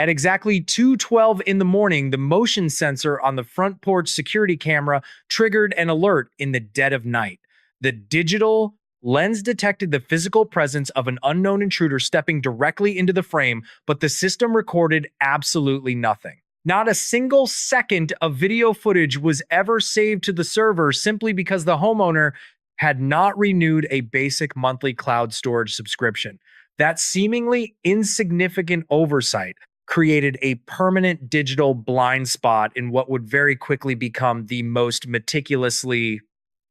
At exactly 2:12 in the morning, the motion sensor on the front porch security camera triggered an alert in the dead of night. The digital lens detected the physical presence of an unknown intruder stepping directly into the frame, but the system recorded absolutely nothing. Not a single second of video footage was ever saved to the server simply because the homeowner had not renewed a basic monthly cloud storage subscription. That seemingly insignificant oversight created a permanent digital blind spot in what would very quickly become the most meticulously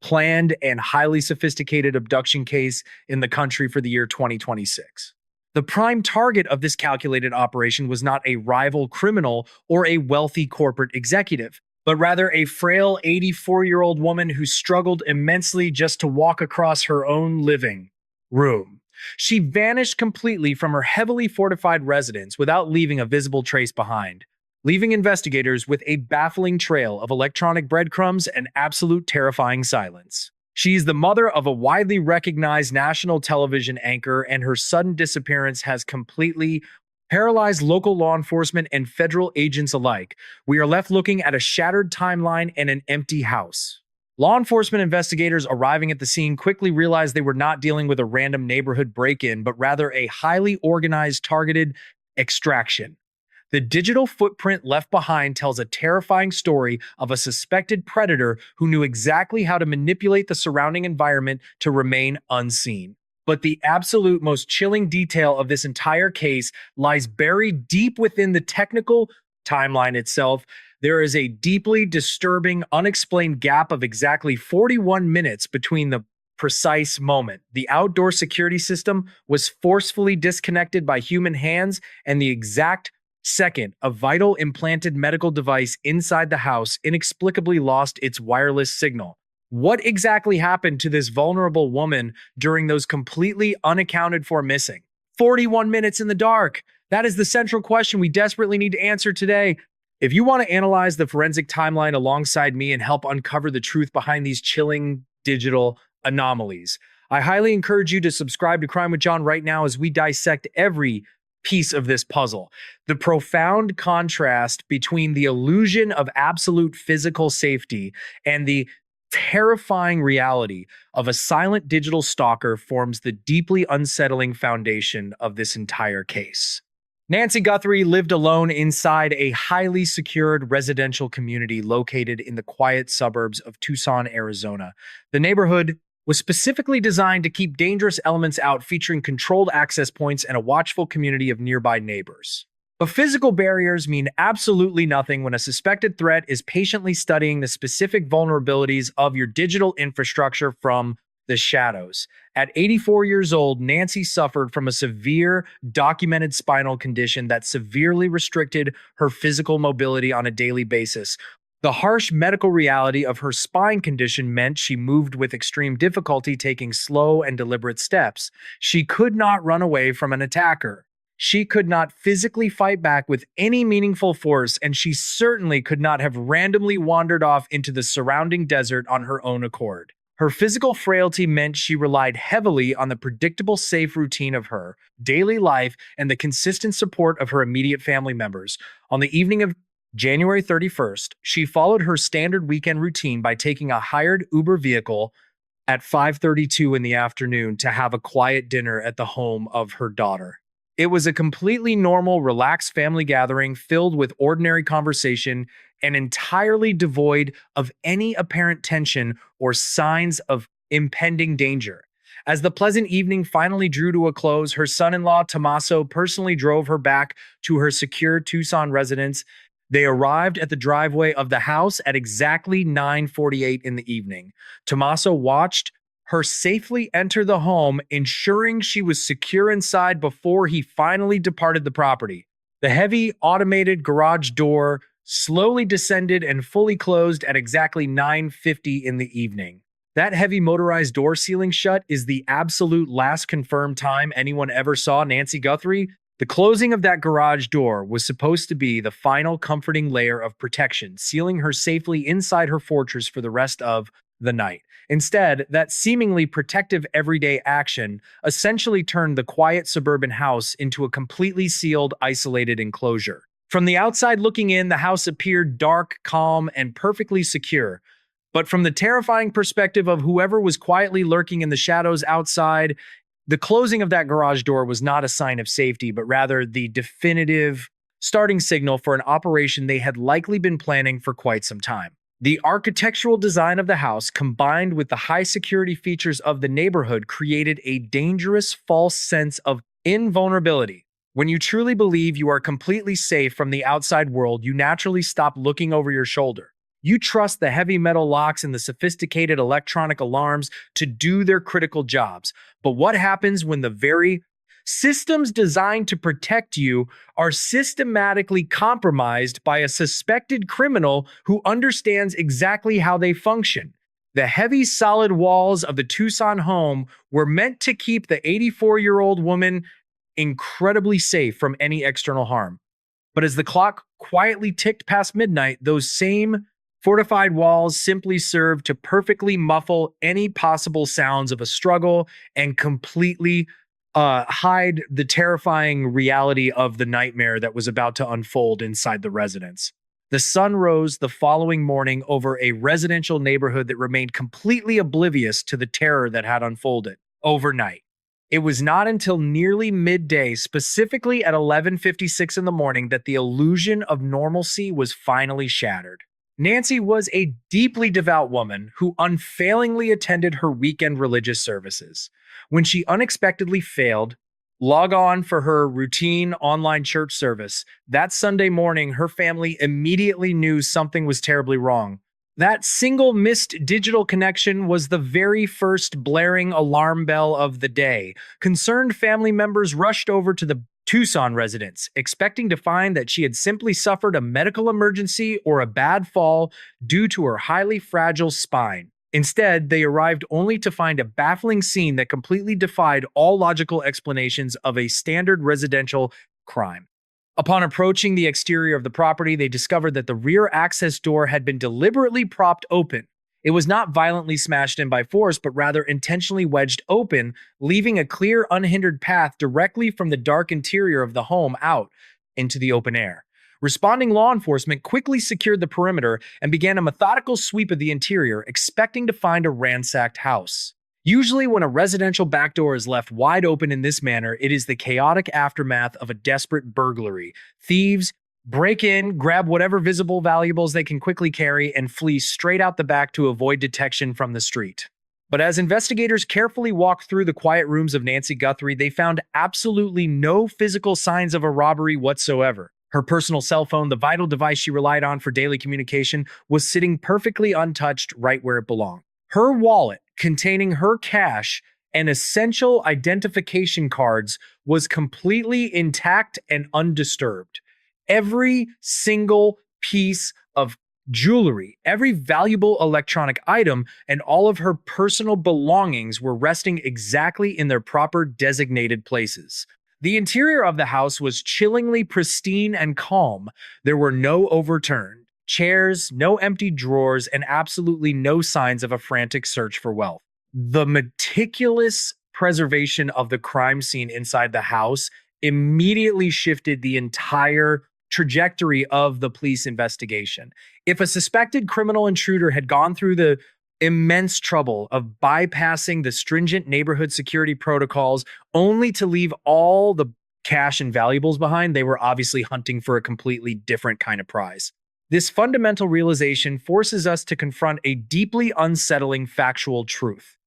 planned and highly sophisticated abduction case in the country for the year 2026. The prime target of this calculated operation was not a rival criminal or a wealthy corporate executive, but rather a frail 84-year-old woman who struggled immensely just to walk across her own living room. She vanished completely from her heavily fortified residence without leaving a visible trace behind, leaving investigators with a baffling trail of electronic breadcrumbs and absolute terrifying silence. She is the mother of a widely recognized national television anchor, and her sudden disappearance has completely paralyzed local law enforcement and federal agents alike. We are left looking at a shattered timeline and an empty house. Law enforcement investigators arriving at the scene quickly realized they were not dealing with a random neighborhood break-in, but rather a highly organized, targeted extraction. The digital footprint left behind tells a terrifying story of a suspected predator who knew exactly how to manipulate the surrounding environment to remain unseen. But the absolute most chilling detail of this entire case lies buried deep within the technical timeline itself. There is a deeply disturbing, unexplained gap of exactly 41 minutes between the precise moment the outdoor security system was forcefully disconnected by human hands and the exact second a vital implanted medical device inside the house inexplicably lost its wireless signal. What exactly happened to this vulnerable woman during those completely unaccounted for missing 41 minutes in the dark? That is the central question we desperately need to answer today. If you want to analyze the forensic timeline alongside me and help uncover the truth behind these chilling digital anomalies, I highly encourage you to subscribe to Crime with John right now as we dissect every piece of this puzzle. The profound contrast between the illusion of absolute physical safety and the terrifying reality of a silent digital stalker forms the deeply unsettling foundation of this entire case. Nancy Guthrie lived alone inside a highly secured residential community located in the quiet suburbs of Tucson, Arizona. The neighborhood was specifically designed to keep dangerous elements out, featuring controlled access points and a watchful community of nearby neighbors. But physical barriers mean absolutely nothing when a suspected threat is patiently studying the specific vulnerabilities of your digital infrastructure from the shadows. At 84 years old, Nancy suffered from a severe documented spinal condition that severely restricted her physical mobility on a daily basis. The harsh medical reality of her spine condition meant she moved with extreme difficulty, taking slow and deliberate steps. She could not run away from an attacker. She could not physically fight back with any meaningful force, and she certainly could not have randomly wandered off into the surrounding desert on her own accord. Her physical frailty meant she relied heavily on the predictable, safe routine of her daily life and the consistent support of her immediate family members. On the evening of January 31st, she followed her standard weekend routine by taking a hired Uber vehicle at 5:32 in the afternoon to have a quiet dinner at the home of her daughter. It was a completely normal, relaxed family gathering filled with ordinary conversation and entirely devoid of any apparent tension or signs of impending danger. As the pleasant evening finally drew to a close, her son-in-law, Tommaso, personally drove her back to her secure Tucson residence. They arrived at the driveway of the house at exactly 9:48 in the evening. Tommaso watched her safely enter the home, ensuring she was secure inside before he finally departed the property. The heavy automated garage door slowly descended and fully closed at exactly 9:50 in the evening. That heavy motorized door sealing shut is the absolute last confirmed time anyone ever saw Nancy Guthrie. The closing of that garage door was supposed to be the final comforting layer of protection, sealing her safely inside her fortress for the rest of the night. Instead, that seemingly protective everyday action essentially turned the quiet suburban house into a completely sealed, isolated enclosure. From the outside looking in, the house appeared dark, calm, and perfectly secure. But from the terrifying perspective of whoever was quietly lurking in the shadows outside, the closing of that garage door was not a sign of safety, but rather the definitive starting signal for an operation they had likely been planning for quite some time. The architectural design of the house, combined with the high security features of the neighborhood, created a dangerous false sense of invulnerability. When you truly believe you are completely safe from the outside world, you naturally stop looking over your shoulder. You trust the heavy metal locks and the sophisticated electronic alarms to do their critical jobs. But what happens when the very systems designed to protect you are systematically compromised by a suspected criminal who understands exactly how they function? The heavy, solid walls of the Tucson home were meant to keep the 84-year-old woman incredibly safe from any external harm. But as the clock quietly ticked past midnight, those same fortified walls simply served to perfectly muffle any possible sounds of a struggle and completely hide the terrifying reality of the nightmare that was about to unfold inside the residence. The sun rose the following morning over a residential neighborhood that remained completely oblivious to the terror that had unfolded overnight. It was not until nearly midday, specifically at 11:56 in the morning, that the illusion of normalcy was finally shattered. Nancy was a deeply devout woman who unfailingly attended her weekend religious services. When she unexpectedly failed log on for her routine online church service that Sunday morning, her family immediately knew something was terribly wrong. That single missed digital connection was the very first blaring alarm bell of the day. Concerned family members rushed over to the Tucson residence, expecting to find that she had simply suffered a medical emergency or a bad fall due to her highly fragile spine. Instead, they arrived only to find a baffling scene that completely defied all logical explanations of a standard residential crime. Upon approaching the exterior of the property, they discovered that the rear access door had been deliberately propped open. It was not violently smashed in by force, but rather intentionally wedged open, leaving a clear, unhindered path directly from the dark interior of the home out into the open air. Responding law enforcement quickly secured the perimeter and began a methodical sweep of the interior, expecting to find a ransacked house. Usually, when a residential back door is left wide open in this manner, it is the chaotic aftermath of a desperate burglary. Thieves break in, grab whatever visible valuables they can quickly carry, and flee straight out the back to avoid detection from the street. But as investigators carefully walked through the quiet rooms of Nancy Guthrie, they found absolutely no physical signs of a robbery whatsoever. Her personal cell phone, the vital device she relied on for daily communication, was sitting perfectly untouched right where it belonged. Her wallet, containing her cash and essential identification cards, was completely intact and undisturbed. Every single piece of jewelry, every valuable electronic item, and all of her personal belongings were resting exactly in their proper designated places. The interior of the house was chillingly pristine and calm. There were no overturned chairs, no empty drawers, and absolutely no signs of a frantic search for wealth. The meticulous preservation of the crime scene inside the house immediately shifted the entire trajectory of the police investigation. If a suspected criminal intruder had gone through the immense trouble of bypassing the stringent neighborhood security protocols only to leave all the cash and valuables behind, they were obviously hunting for a completely different kind of prize. This fundamental realization forces us to confront a deeply unsettling factual truth.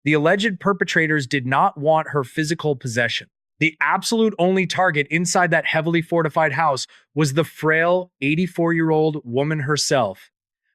The alleged perpetrators did not want her physical possession. The absolute only target inside that heavily fortified house was the frail 84-year-old woman herself.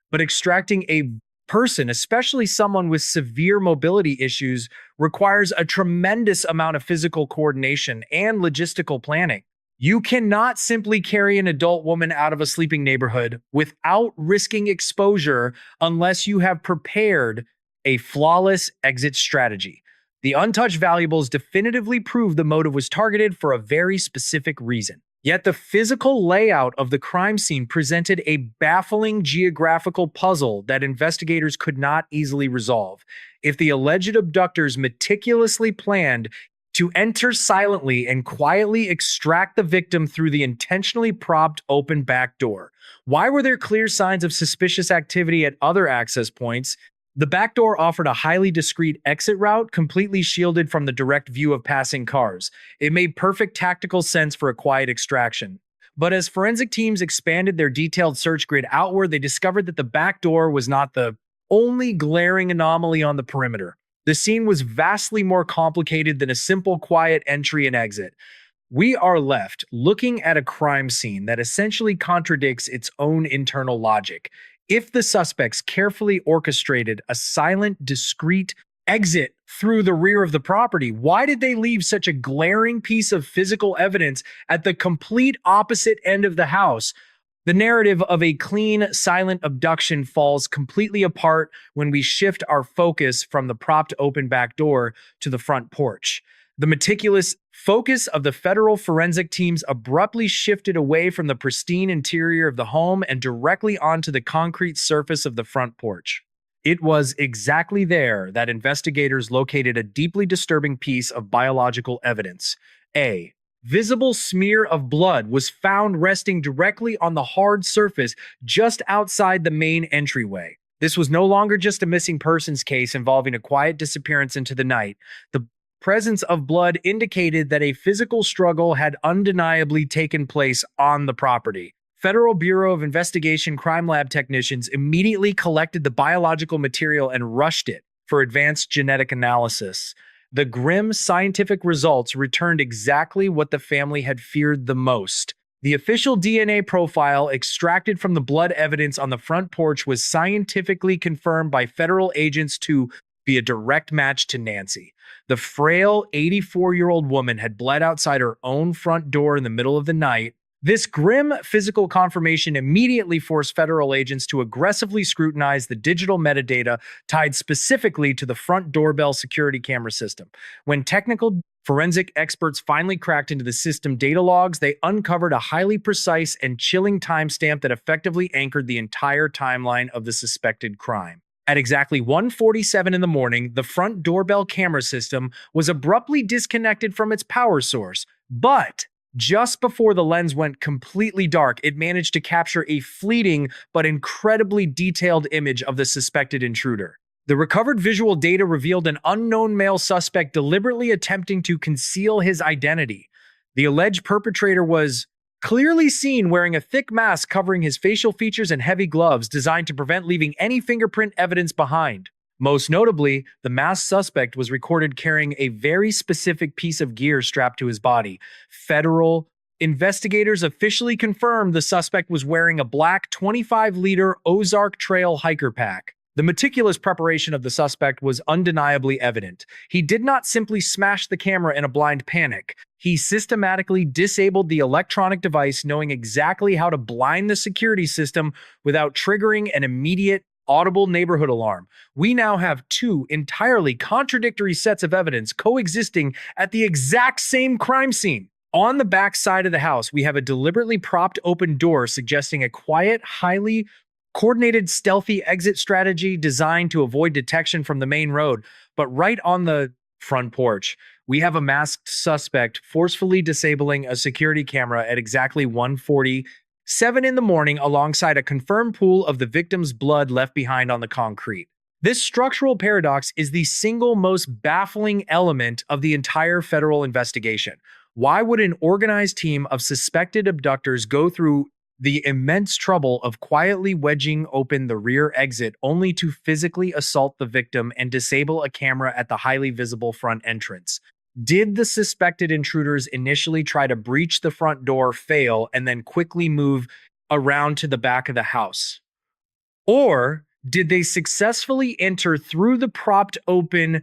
But extracting a person, especially someone with severe mobility issues, requires a tremendous amount of physical coordination and logistical planning. You cannot simply carry an adult woman out of a sleeping neighborhood without risking exposure unless you have prepared a flawless exit strategy. The untouched valuables definitively prove the motive was targeted for a very specific reason. Yet the physical layout of the crime scene presented a baffling geographical puzzle that investigators could not easily resolve. If the alleged abductors meticulously planned to enter silently and quietly extract the victim through the intentionally propped open back door, why were there clear signs of suspicious activity at other access points? The back door offered a highly discreet exit route, completely shielded from the direct view of passing cars. It made perfect tactical sense for a quiet extraction. But as forensic teams expanded their detailed search grid outward, they discovered that the back door was not the only glaring anomaly on the perimeter. The scene was vastly more complicated than a simple quiet entry and exit. We are left looking at a crime scene that essentially contradicts its own internal logic. If the suspects carefully orchestrated a silent, discreet exit through the rear of the property, why did they leave such a glaring piece of physical evidence at the complete opposite end of the house? The narrative of a clean, silent abduction falls completely apart when we shift our focus from the propped open back door to the front porch. The meticulous focus of the federal forensic teams abruptly shifted away from the pristine interior of the home and directly onto the concrete surface of the front porch. It was exactly there that investigators located a deeply disturbing piece of biological evidence. A visible smear of blood was found resting directly on the hard surface just outside the main entryway. This was no longer just a missing persons case involving a quiet disappearance into the night. The presence of blood indicated that a physical struggle had undeniably taken place on the property. Federal Bureau of Investigation crime lab technicians immediately collected the biological material and rushed it for advanced genetic analysis. The grim scientific results returned exactly what the family had feared the most. The official DNA profile extracted from the blood evidence on the front porch was scientifically confirmed by federal agents to be a direct match to Nancy. The frail 84-year-old woman had bled outside her own front door in the middle of the night. This grim physical confirmation immediately forced federal agents to aggressively scrutinize the digital metadata tied specifically to the front doorbell security camera system. When technical forensic experts finally cracked into the system data logs, they uncovered a highly precise and chilling timestamp that effectively anchored the entire timeline of the suspected crime. At exactly 1:47 in the morning, the front doorbell camera system was abruptly disconnected from its power source, but just before the lens went completely dark, it managed to capture a fleeting but incredibly detailed image of the suspected intruder. The recovered visual data revealed an unknown male suspect deliberately attempting to conceal his identity. The alleged perpetrator was clearly seen wearing a thick mask covering his facial features and heavy gloves designed to prevent leaving any fingerprint evidence behind. Most notably, the masked suspect was recorded carrying a very specific piece of gear strapped to his body. Federal investigators officially confirmed the suspect was wearing a black 25-liter Ozark Trail hiker pack. The meticulous preparation of the suspect was undeniably evident. He did not simply smash the camera in a blind panic. He systematically disabled the electronic device, knowing exactly how to blind the security system without triggering an immediate audible neighborhood alarm. We now have two entirely contradictory sets of evidence coexisting at the exact same crime scene. On the back side of the house, we have a deliberately propped open door suggesting a quiet, highly coordinated, stealthy exit strategy designed to avoid detection from the main road. But right on the front porch, we have a masked suspect forcefully disabling a security camera at exactly 1:47 in the morning alongside a confirmed pool of the victim's blood left behind on the concrete. This structural paradox is the single most baffling element of the entire federal investigation. Why would an organized team of suspected abductors go through the immense trouble of quietly wedging open the rear exit only to physically assault the victim and disable a camera at the highly visible front entrance? Did the suspected intruders initially try to breach the front door, fail, and then quickly move around to the back of the house? Or did they successfully enter through the propped open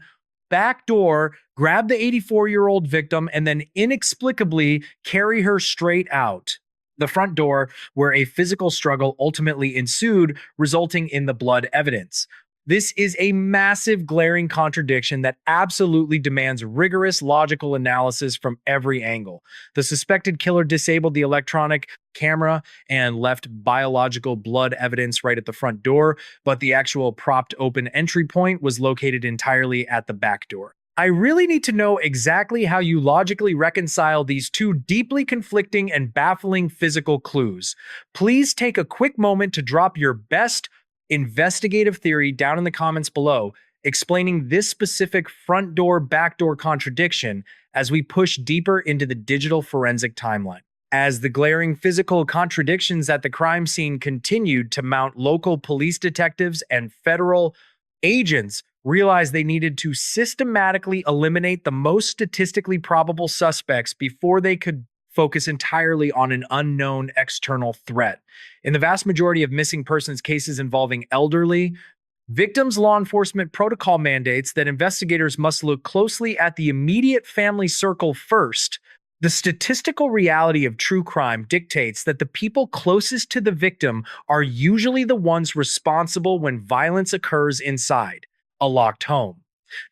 back door, grab the 84-year-old victim, and then inexplicably carry her straight out the front door, where a physical struggle ultimately ensued, resulting in the blood evidence? This is a massive, glaring contradiction that absolutely demands rigorous logical analysis from every angle. The suspected killer disabled the electronic camera and left biological blood evidence right at the front door, but the actual propped open entry point was located entirely at the back door. I really need to know exactly how you logically reconcile these two deeply conflicting and baffling physical clues. Please take a quick moment to drop your best investigative theory down in the comments below, explaining this specific front door back door contradiction as we push deeper into the digital forensic timeline. As the glaring physical contradictions at the crime scene continued to mount, local police detectives and federal agents realized they needed to systematically eliminate the most statistically probable suspects before they could focus entirely on an unknown external threat. In the vast majority of missing persons cases involving elderly victims, law enforcement protocol mandates that investigators must look closely at the immediate family circle first. The statistical reality of true crime dictates that the people closest to the victim are usually the ones responsible when violence occurs inside a locked home.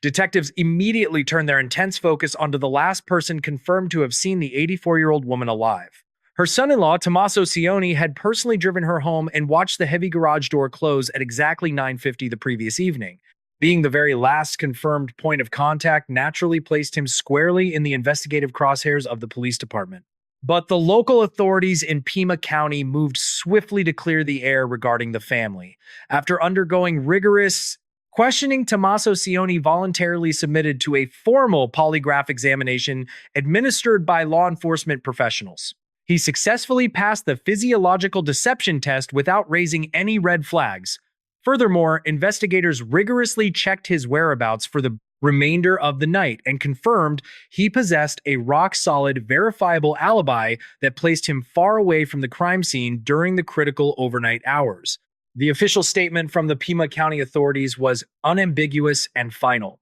Detectives immediately turned their intense focus onto the last person confirmed to have seen the 84-year-old woman alive. Her son-in-law, Tommaso Cioni, had personally driven her home and watched the heavy garage door close at exactly 9:50 the previous evening. Being the very last confirmed point of contact naturally placed him squarely in the investigative crosshairs of the police department. But the local authorities in Pima County moved swiftly to clear the air regarding the family. After undergoing rigorous questioning, Tommaso Cioni voluntarily submitted to a formal polygraph examination administered by law enforcement professionals. He successfully passed the physiological deception test without raising any red flags. Furthermore, investigators rigorously checked his whereabouts for the remainder of the night and confirmed he possessed a rock-solid, verifiable alibi that placed him far away from the crime scene during the critical overnight hours. The official statement from the Pima County authorities was unambiguous and final.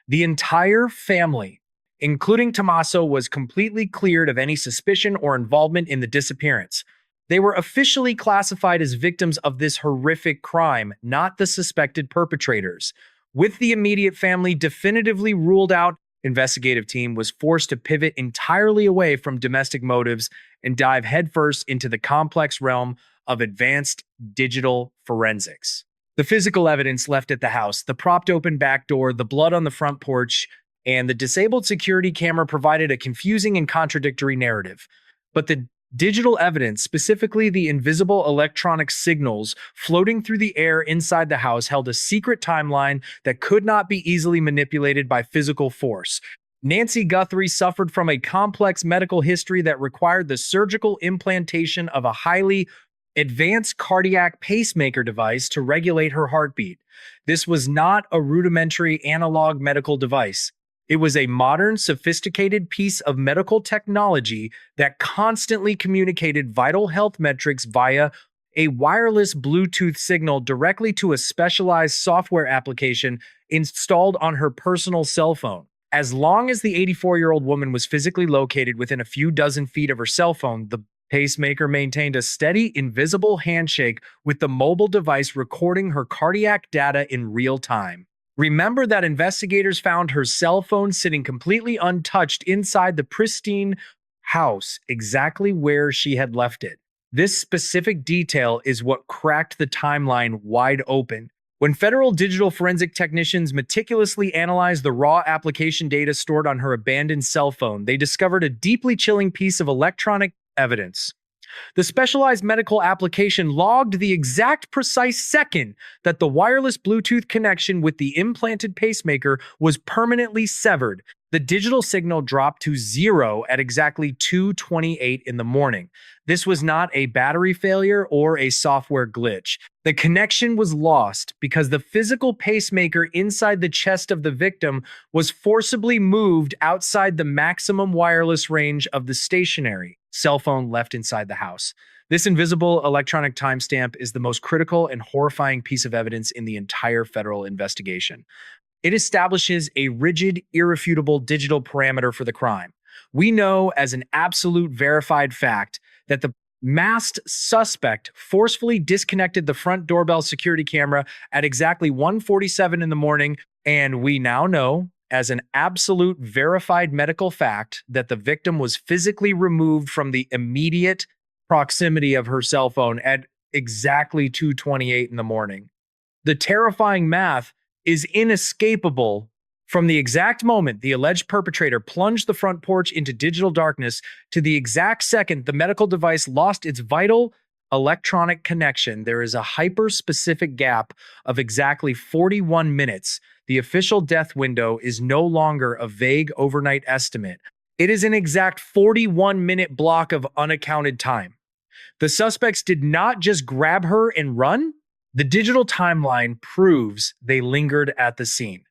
The entire family, including Tommaso, was completely cleared of any suspicion or involvement in the disappearance. They were officially classified as victims of this horrific crime, not the suspected perpetrators. With the immediate family definitively ruled out, the investigative team was forced to pivot entirely away from domestic motives and dive headfirst into the complex realm of advanced digital forensics. The physical evidence left at the house, the propped open back door, the blood on the front porch, and the disabled security camera provided a confusing and contradictory narrative. But the digital evidence, specifically the invisible electronic signals floating through the air inside the house, held a secret timeline that could not be easily manipulated by physical force. Nancy Guthrie suffered from a complex medical history that required the surgical implantation of a highly advanced cardiac pacemaker device to regulate her heartbeat. This was not a rudimentary analog medical device. It was a modern, sophisticated piece of medical technology that constantly communicated vital health metrics via a wireless Bluetooth signal directly to a specialized software application installed on her personal cell phone. As long as the 84-year-old woman was physically located within a few dozen feet of her cell phone, the pacemaker maintained a steady, invisible handshake with the mobile device recording her cardiac data in real time. Remember that investigators found her cell phone sitting completely untouched inside the pristine house, exactly where she had left it. This specific detail is what cracked the timeline wide open. When federal digital forensic technicians meticulously analyzed the raw application data stored on her abandoned cell phone, they discovered a deeply chilling piece of electronic evidence. The specialized medical application logged the exact precise second that the wireless Bluetooth connection with the implanted pacemaker was permanently severed. The digital signal dropped to 0 at exactly 2:28 in the morning. This was not a battery failure or a software glitch. The connection was lost because the physical pacemaker inside the chest of the victim was forcibly moved outside the maximum wireless range of the stationary cell phone left inside the house. This invisible electronic timestamp is the most critical and horrifying piece of evidence in the entire federal investigation. It establishes a rigid, irrefutable digital parameter for the crime. We know as an absolute verified fact that the Masked suspect forcefully disconnected the front doorbell security camera at exactly 1:47 in the morning, and we now know as an absolute verified medical fact that the victim was physically removed from the immediate proximity of her cell phone at exactly 2:28 in the morning. The terrifying math is inescapable. From the exact moment the alleged perpetrator plunged the front porch into digital darkness to the exact second the medical device lost its vital electronic connection, there is a hyper-specific gap of exactly 41 minutes. The official death window is no longer a vague overnight estimate. It is an exact 41-minute block of unaccounted time. The suspects did not just grab her and run. The digital timeline proves they lingered at the scene.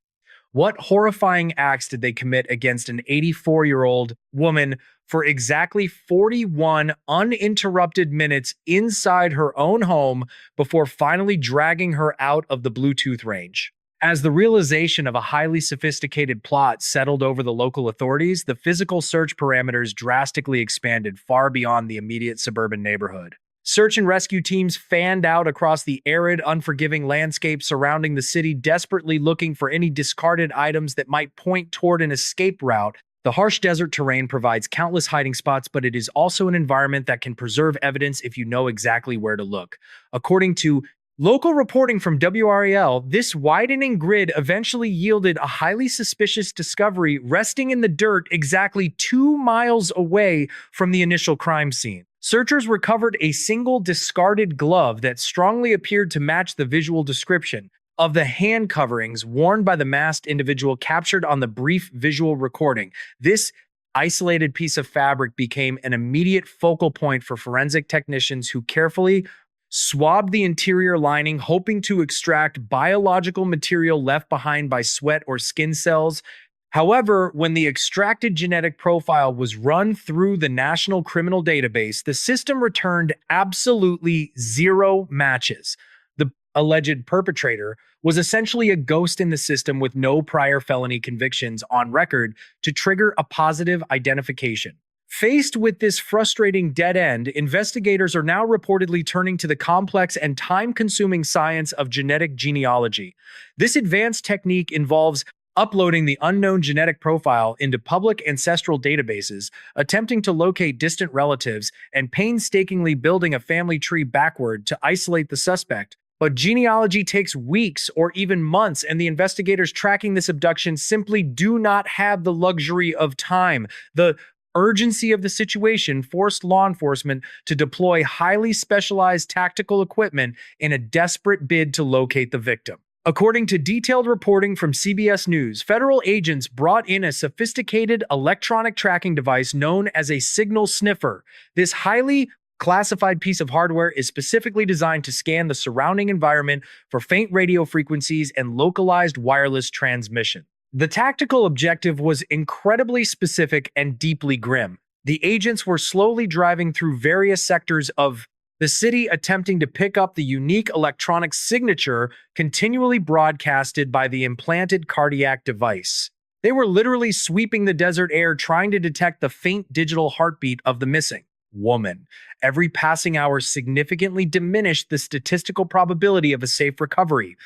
What horrifying acts did they commit against an 84-year-old woman for exactly 41 uninterrupted minutes inside her own home before finally dragging her out of the Bluetooth range? As the realization of a highly sophisticated plot settled over the local authorities, the physical search parameters drastically expanded far beyond the immediate suburban neighborhood. Search and rescue teams fanned out across the arid, unforgiving landscape surrounding the city, desperately looking for any discarded items that might point toward an escape route. The harsh desert terrain provides countless hiding spots, but it is also an environment that can preserve evidence if you know exactly where to look. According to local reporting from WRAL, this widening grid eventually yielded a highly suspicious discovery resting in the dirt exactly 2 miles away from the initial crime scene. Searchers recovered a single discarded glove that strongly appeared to match the visual description of the hand coverings worn by the masked individual captured on the brief visual recording. This isolated piece of fabric became an immediate focal point for forensic technicians who carefully swabbed the interior lining, hoping to extract biological material left behind by sweat or skin cells. However, when the extracted genetic profile was run through the National Criminal Database, the system returned absolutely zero matches. The alleged perpetrator was essentially a ghost in the system with no prior felony convictions on record to trigger a positive identification. Faced with this frustrating dead end, investigators are now reportedly turning to the complex and time-consuming science of genetic genealogy. This advanced technique involves uploading the unknown genetic profile into public ancestral databases, attempting to locate distant relatives, and painstakingly building a family tree backward to isolate the suspect. But genealogy takes weeks or even months, and the investigators tracking this abduction simply do not have the luxury of time. The urgency of the situation forced law enforcement to deploy highly specialized tactical equipment in a desperate bid to locate the victim. According to detailed reporting from CBS News, federal agents brought in a sophisticated electronic tracking device known as a signal sniffer. This highly classified piece of hardware is specifically designed to scan the surrounding environment for faint radio frequencies and localized wireless transmission. The tactical objective was incredibly specific and deeply grim. The agents were slowly driving through various sectors of the city, attempting to pick up the unique electronic signature continually broadcasted by the implanted cardiac device. They were literally sweeping the desert air trying to detect the faint digital heartbeat of the missing woman. Every passing hour significantly diminished the statistical probability of a safe recovery.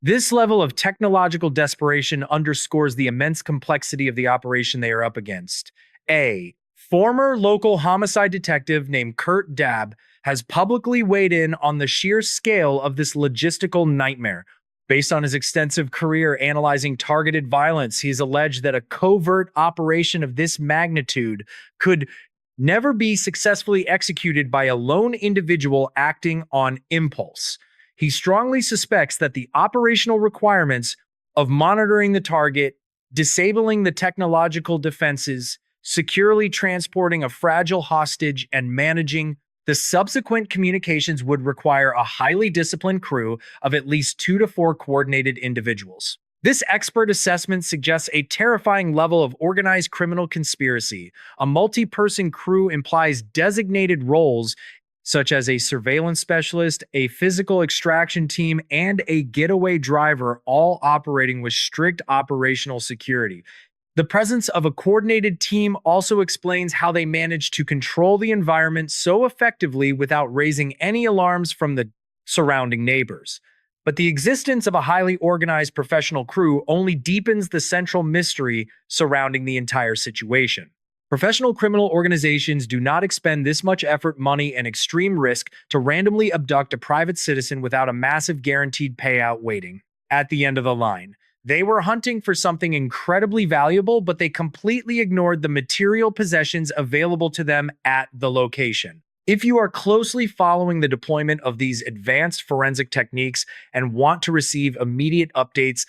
This level of technological desperation underscores the immense complexity of the operation they are up against. A former local homicide detective named Kurt Dabb has publicly weighed in on the sheer scale of this logistical nightmare. Based on his extensive career analyzing targeted violence, he's alleged that a covert operation of this magnitude could never be successfully executed by a lone individual acting on impulse. He strongly suspects that the operational requirements of monitoring the target, disabling the technological defenses, securely transporting a fragile hostage, and managing the subsequent communications would require a highly disciplined crew of at least 2 to 4 coordinated individuals. This expert assessment suggests a terrifying level of organized criminal conspiracy. A multi-person crew implies designated roles such as a surveillance specialist, a physical extraction team, and a getaway driver, all operating with strict operational security. The presence of a coordinated team also explains how they managed to control the environment so effectively without raising any alarms from the surrounding neighbors. But the existence of a highly organized professional crew only deepens the central mystery surrounding the entire situation. Professional criminal organizations do not expend this much effort, money, and extreme risk to randomly abduct a private citizen without a massive guaranteed payout waiting at the end of the line. They were hunting for something incredibly valuable, but they completely ignored the material possessions available to them at the location. If you are closely following the deployment of these advanced forensic techniques and want to receive immediate updates,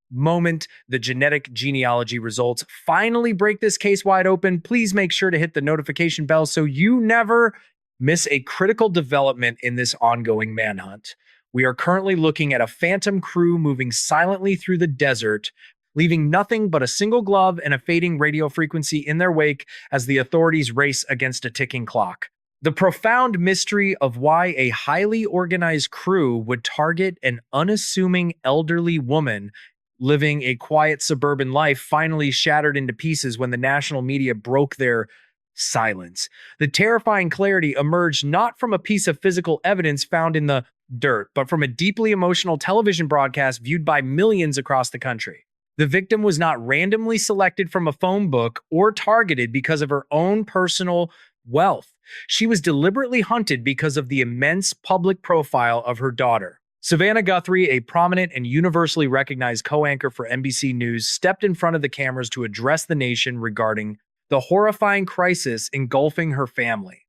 moment the genetic genealogy results finally break this case wide open, please make sure to hit the notification bell so you never miss a critical development in this ongoing manhunt. We are currently looking at a phantom crew moving silently through the desert, leaving nothing but a single glove and a fading radio frequency in their wake as the authorities race against a ticking clock. The profound mystery of why a highly organized crew would target an unassuming elderly woman living a quiet suburban life finally shattered into pieces when the national media broke their silence. The terrifying clarity emerged not from a piece of physical evidence found in the dirt, but from a deeply emotional television broadcast viewed by millions across the country. The victim was not randomly selected from a phone book or targeted because of her own personal wealth. She was deliberately hunted because of the immense public profile of her daughter. Savannah Guthrie, a prominent and universally recognized co-anchor for NBC News, stepped in front of the cameras to address the nation regarding the horrifying crisis engulfing her family.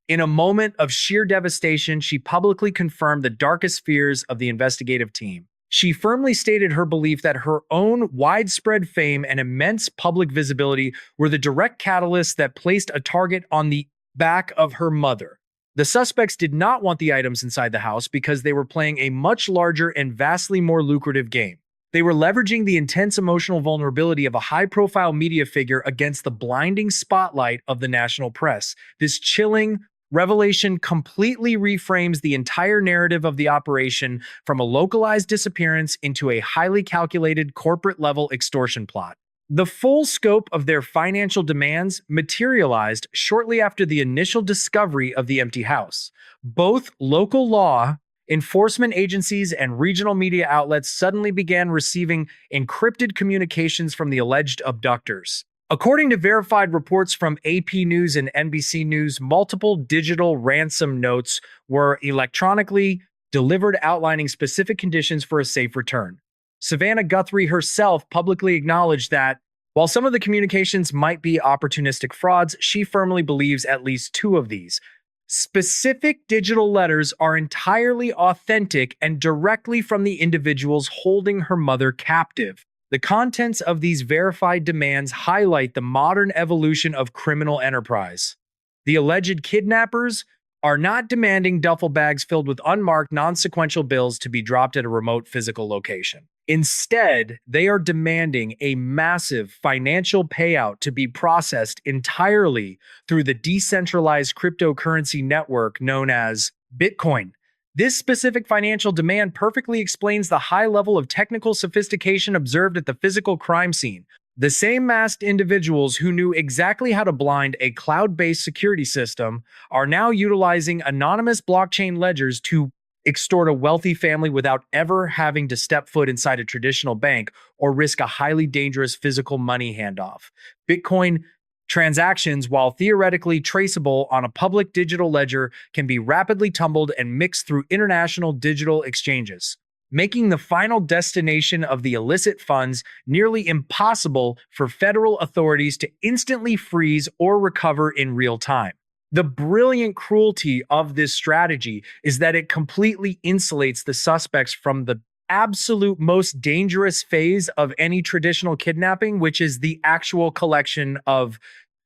In a moment of sheer devastation, she publicly confirmed the darkest fears of the investigative team. She firmly stated her belief that her own widespread fame and immense public visibility were the direct catalyst that placed a target on the back of her mother. The suspects did not want the items inside the house because they were playing a much larger and vastly more lucrative game. They were leveraging the intense emotional vulnerability of a high-profile media figure against the blinding spotlight of the national press. This chilling revelation completely reframes the entire narrative of the operation from a localized disappearance into a highly calculated corporate-level extortion plot. The full scope of their financial demands materialized shortly after the initial discovery of the empty house. Both local law enforcement agencies and regional media outlets suddenly began receiving encrypted communications from the alleged abductors. According to verified reports from AP News and NBC News, multiple digital ransom notes were electronically delivered outlining specific conditions for a safe return. Savannah Guthrie herself publicly acknowledged that, while some of the communications might be opportunistic frauds, she firmly believes at least two of these specific digital letters are entirely authentic and directly from the individuals holding her mother captive. The contents of these verified demands highlight the modern evolution of criminal enterprise. The alleged kidnappers are not demanding duffel bags filled with unmarked, non-sequential bills to be dropped at a remote physical location. Instead, they are demanding a massive financial payout to be processed entirely through the decentralized cryptocurrency network known as Bitcoin. This specific financial demand perfectly explains the high level of technical sophistication observed at the physical crime scene. The same masked individuals who knew exactly how to blind a cloud-based security system are now utilizing anonymous blockchain ledgers to extort a wealthy family without ever having to step foot inside a traditional bank or risk a highly dangerous physical money handoff. Bitcoin transactions, while theoretically traceable on a public digital ledger, can be rapidly tumbled and mixed through international digital exchanges, making the final destination of the illicit funds nearly impossible for federal authorities to instantly freeze or recover in real time. The brilliant cruelty of this strategy is that it completely insulates the suspects from the absolute most dangerous phase of any traditional kidnapping, which is the actual collection of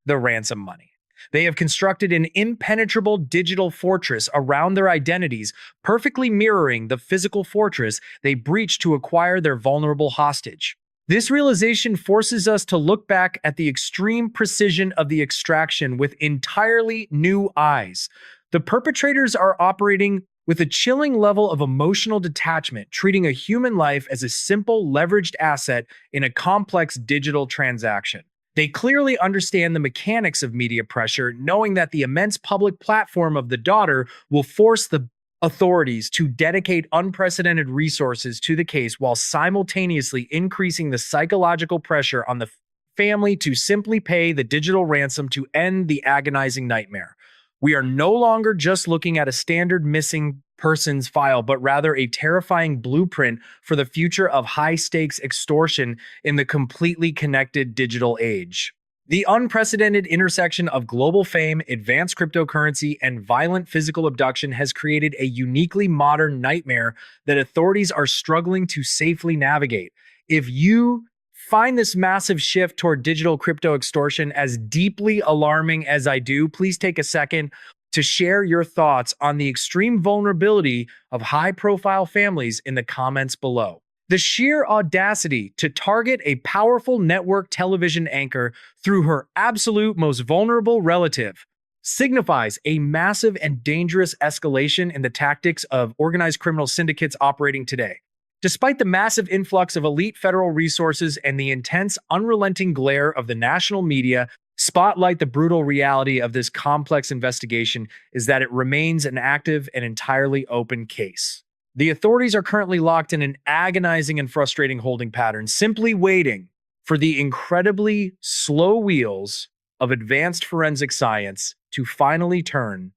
the ransom money. They have constructed an impenetrable digital fortress around their identities, perfectly mirroring the physical fortress they breached to acquire their vulnerable hostage. This realization forces us to look back at the extreme precision of the extraction with entirely new eyes. The perpetrators are operating with a chilling level of emotional detachment, treating a human life as a simple, leveraged asset in a complex digital transaction. They clearly understand the mechanics of media pressure, knowing that the immense public platform of the daughter will force the authorities to dedicate unprecedented resources to the case while simultaneously increasing the psychological pressure on the family to simply pay the digital ransom to end the agonizing nightmare. We are no longer just looking at a standard missing persons file, but rather a terrifying blueprint for the future of high stakes extortion in the completely connected digital age. The unprecedented intersection of global fame, advanced cryptocurrency, and violent physical abduction has created a uniquely modern nightmare that authorities are struggling to safely navigate. If you find this massive shift toward digital crypto extortion as deeply alarming as I do, please take a second to share your thoughts on the extreme vulnerability of high-profile families in the comments below. The sheer audacity to target a powerful network television anchor through her absolute most vulnerable relative signifies a massive and dangerous escalation in the tactics of organized criminal syndicates operating today. Despite the massive influx of elite federal resources and the intense, unrelenting glare of the national media, spotlight the brutal reality of this complex investigation is that it remains an active and entirely open case. The authorities are currently locked in an agonizing and frustrating holding pattern, simply waiting for the incredibly slow wheels of advanced forensic science to finally turn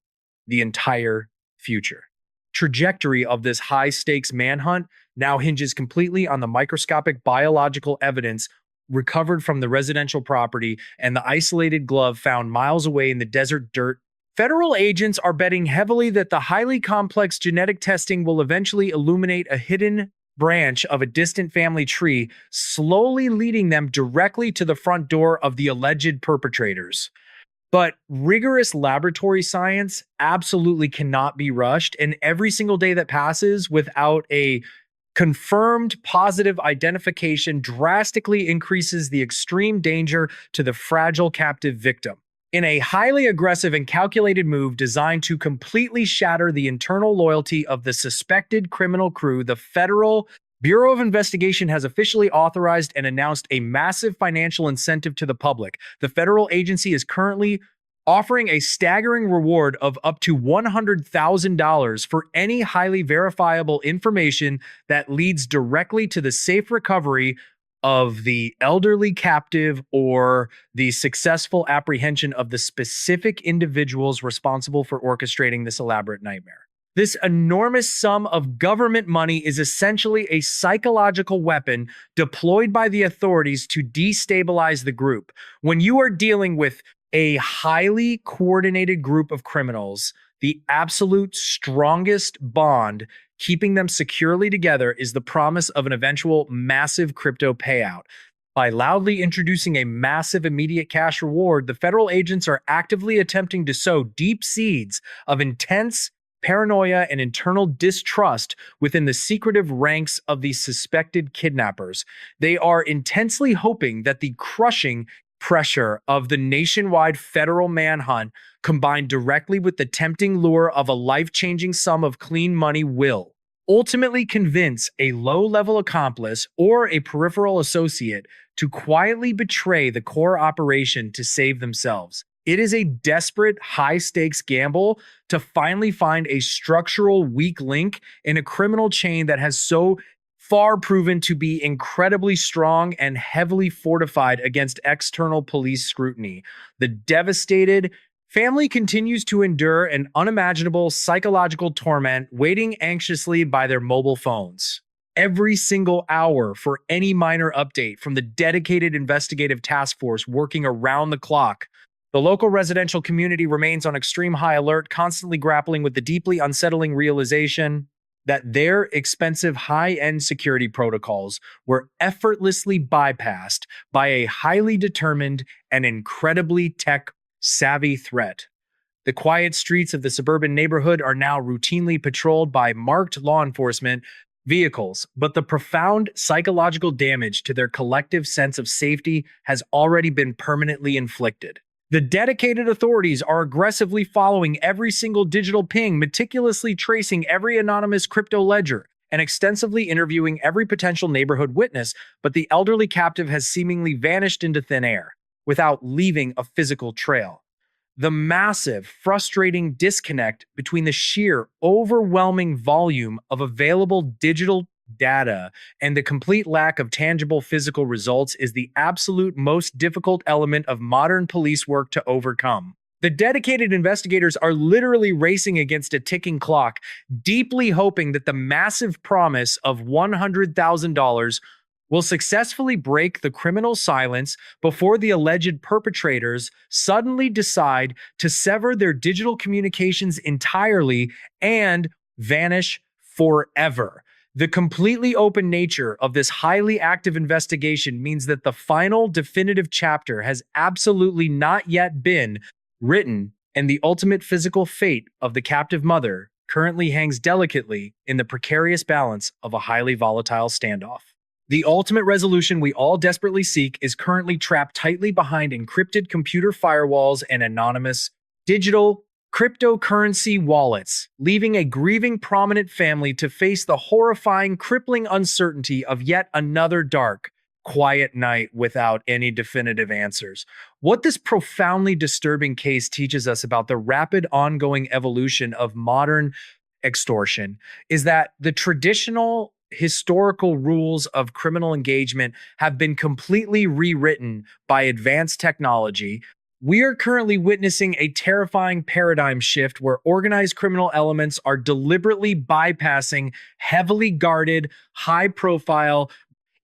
the entire future. Trajectory of this high-stakes manhunt now hinges completely on the microscopic biological evidence recovered from the residential property and the isolated glove found miles away in the desert dirt. Federal agents are betting heavily that the highly complex genetic testing will eventually illuminate a hidden branch of a distant family tree, slowly leading them directly to the front door of the alleged perpetrators. But rigorous laboratory science absolutely cannot be rushed, and every single day that passes without a confirmed positive identification drastically increases the extreme danger to the fragile captive victim. In a highly aggressive and calculated move designed to completely shatter the internal loyalty of the suspected criminal crew, the Federal Bureau of Investigation has officially authorized and announced a massive financial incentive to the public. The federal agency is currently offering a staggering reward of up to $100,000 for any highly verifiable information that leads directly to the safe recovery of the elderly captive or the successful apprehension of the specific individuals responsible for orchestrating this elaborate nightmare. This enormous sum of government money is essentially a psychological weapon deployed by the authorities to destabilize the group. When you are dealing with a highly coordinated group of criminals, the absolute strongest bond keeping them securely together is the promise of an eventual massive crypto payout. By loudly introducing a massive immediate cash reward, the federal agents are actively attempting to sow deep seeds of intense paranoia and internal distrust within the secretive ranks of the suspected kidnappers. They are intensely hoping that the crushing pressure of the nationwide federal manhunt, combined directly with the tempting lure of a life-changing sum of clean money, will ultimately convince a low-level accomplice or a peripheral associate to quietly betray the core operation to save themselves. It is a desperate, high-stakes gamble to finally find a structural weak link in a criminal chain that has so far proven to be incredibly strong and heavily fortified against external police scrutiny. The devastated family continues to endure an unimaginable psychological torment, waiting anxiously by their mobile phones every single hour for any minor update from the dedicated investigative task force working around the clock. The local residential community remains on extreme high alert, constantly grappling with the deeply unsettling realization that their expensive high-end security protocols were effortlessly bypassed by a highly determined and incredibly tech-savvy threat. The quiet streets of the suburban neighborhood are now routinely patrolled by marked law enforcement vehicles, but the profound psychological damage to their collective sense of safety has already been permanently inflicted. The dedicated authorities are aggressively following every single digital ping, meticulously tracing every anonymous crypto ledger, and extensively interviewing every potential neighborhood witness, but the elderly captive has seemingly vanished into thin air without leaving a physical trail. The massive, frustrating disconnect between the sheer, overwhelming volume of available digital data and the complete lack of tangible physical results is the absolute most difficult element of modern police work to overcome. The dedicated investigators are literally racing against a ticking clock, deeply hoping that the massive promise of $100,000 will successfully break the criminal silence before the alleged perpetrators suddenly decide to sever their digital communications entirely and vanish forever. The completely open nature of this highly active investigation means that the final definitive chapter has absolutely not yet been written, and the ultimate physical fate of the captive mother currently hangs delicately in the precarious balance of a highly volatile standoff. The ultimate resolution we all desperately seek is currently trapped tightly behind encrypted computer firewalls and anonymous digital cryptocurrency wallets, leaving a grieving prominent family to face the horrifying, crippling uncertainty of yet another dark, quiet night without any definitive answers. What this profoundly disturbing case teaches us about the rapid ongoing evolution of modern extortion is that the traditional historical rules of criminal engagement have been completely rewritten by advanced technology. We are currently witnessing a terrifying paradigm shift where organized criminal elements are deliberately bypassing heavily guarded, high profile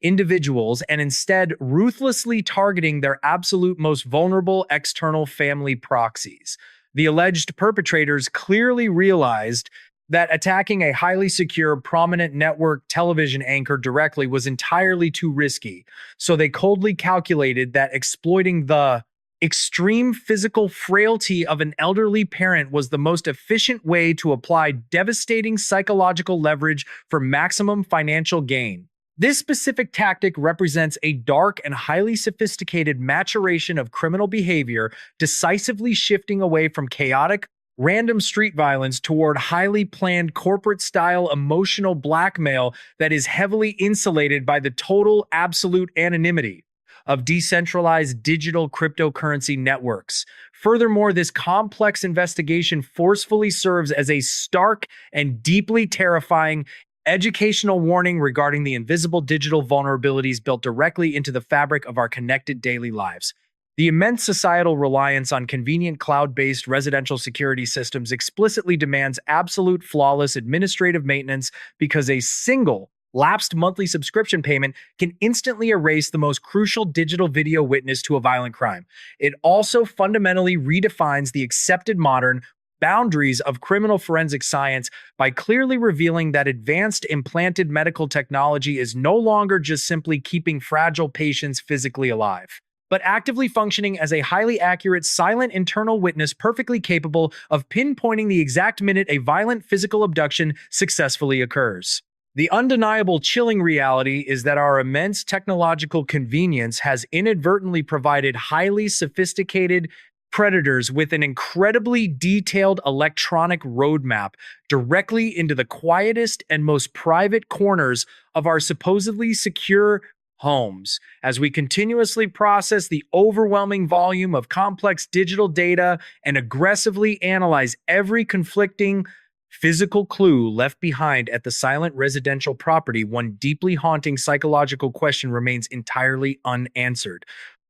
individuals and instead ruthlessly targeting their absolute most vulnerable external family proxies. The alleged perpetrators clearly realized that attacking a highly secure, prominent network television anchor directly was entirely too risky, so they coldly calculated that exploiting the extreme physical frailty of an elderly parent was the most efficient way to apply devastating psychological leverage for maximum financial gain. This specific tactic represents a dark and highly sophisticated maturation of criminal behavior, decisively shifting away from chaotic, random street violence toward highly planned corporate-style emotional blackmail that is heavily insulated by the total absolute anonymity of decentralized digital cryptocurrency networks. Furthermore, this complex investigation forcefully serves as a stark and deeply terrifying educational warning regarding the invisible digital vulnerabilities built directly into the fabric of our connected daily lives. The immense societal reliance on convenient cloud-based residential security systems explicitly demands absolute flawless administrative maintenance because a single lapsed monthly subscription payment can instantly erase the most crucial digital video witness to a violent crime. It also fundamentally redefines the accepted modern boundaries of criminal forensic science by clearly revealing that advanced implanted medical technology is no longer just simply keeping fragile patients physically alive, but actively functioning as a highly accurate, silent internal witness perfectly capable of pinpointing the exact minute a violent physical abduction successfully occurs. The undeniable chilling reality is that our immense technological convenience has inadvertently provided highly sophisticated predators with an incredibly detailed electronic roadmap directly into the quietest and most private corners of our supposedly secure homes. As we continuously process the overwhelming volume of complex digital data and aggressively analyze every conflicting physical clue left behind at the silent residential property, one deeply haunting psychological question remains entirely unanswered.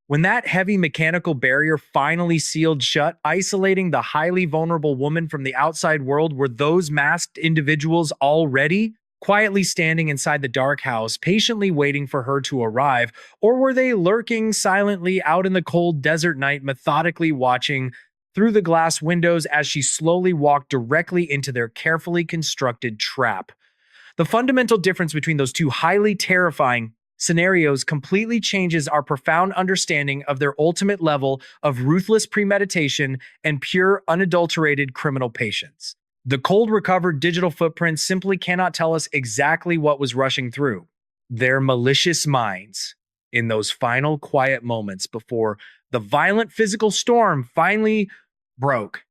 When that heavy mechanical barrier finally sealed shut, isolating the highly vulnerable woman from the outside world, were those masked individuals already quietly standing inside the dark house, patiently waiting for her to arrive? Or were they lurking silently out in the cold desert night, methodically watching through the glass windows as she slowly walked directly into their carefully constructed trap? The fundamental difference between those two highly terrifying scenarios completely changes our profound understanding of their ultimate level of ruthless premeditation and pure, unadulterated criminal patience. The cold, recovered digital footprints simply cannot tell us exactly what was rushing through their malicious minds. in those final quiet moments before the violent physical storm finally broke.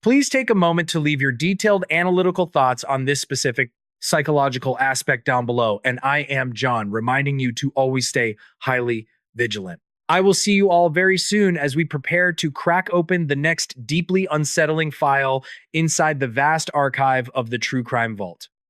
Please take a moment to leave your detailed analytical thoughts on this specific psychological aspect down below. And I am John, reminding you to always stay highly vigilant. I will see you all very soon as we prepare to crack open the next deeply unsettling file inside the vast archive of the True Crime Vault.